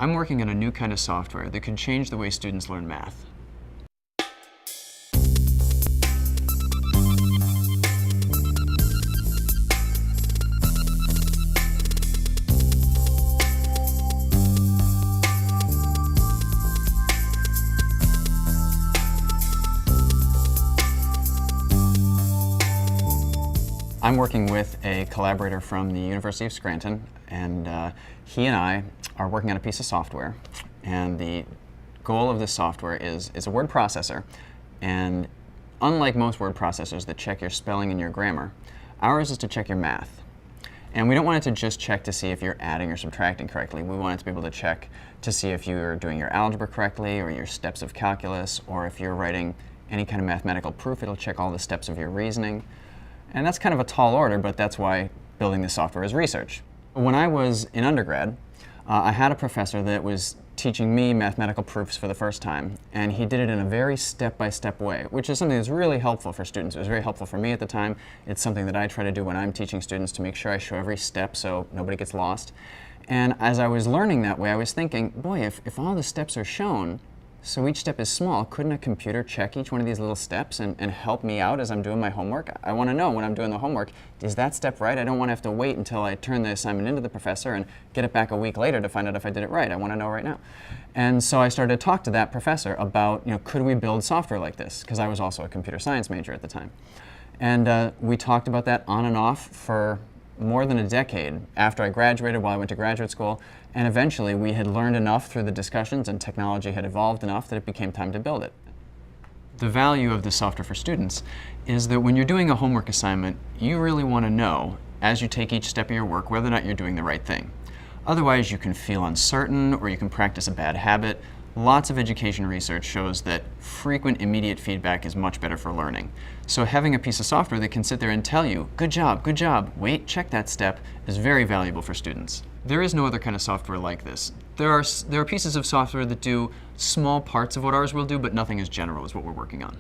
I'm working on a new kind of software that can change the way students learn math. I'm working with a collaborator from the University of Scranton, and he and I are working on a piece of software. And the goal of this software is a word processor. And unlike most word processors that check your spelling and your grammar, ours is to check your math. And we don't want it to just check to see if you're adding or subtracting correctly. We want it to be able to check to see if you're doing your algebra correctly, or your steps of calculus, or if you're writing any kind of mathematical proof, it'll check all the steps of your reasoning. And that's kind of a tall order, but that's why building this software is research. When I was in undergrad, I had a professor that was teaching me mathematical proofs for the first time, and he did it in a very step-by-step way, which is something that's really helpful for students. It was very helpful for me at the time. It's something that I try to do when I'm teaching students to make sure I show every step so nobody gets lost. And as I was learning that way, I was thinking, boy, if all the steps are shown, so each step is small, couldn't a computer check each one of these little steps and help me out as I'm doing my homework? I want to know when I'm doing the homework, is that step right? I don't want to have to wait until I turn the assignment into the professor and get it back a week later to find out if I did it right. I want to know right now. And so I started to talk to that professor about, could we build software like this? Because I was also a computer science major at the time. And we talked about that on and off for more than a decade after I graduated, while I went to graduate school, and eventually we had learned enough through the discussions and technology had evolved enough that it became time to build it. The value of the software for students is that when you're doing a homework assignment, you really want to know, as you take each step of your work, whether or not you're doing the right thing. Otherwise, you can feel uncertain, or you can practice a bad habit. Lots of education research shows that frequent immediate feedback is much better for learning. So having a piece of software that can sit there and tell you, good job, wait, check that step, is very valuable for students. There is no other kind of software like this. There are pieces of software that do small parts of what ours will do, but nothing as general as what we're working on.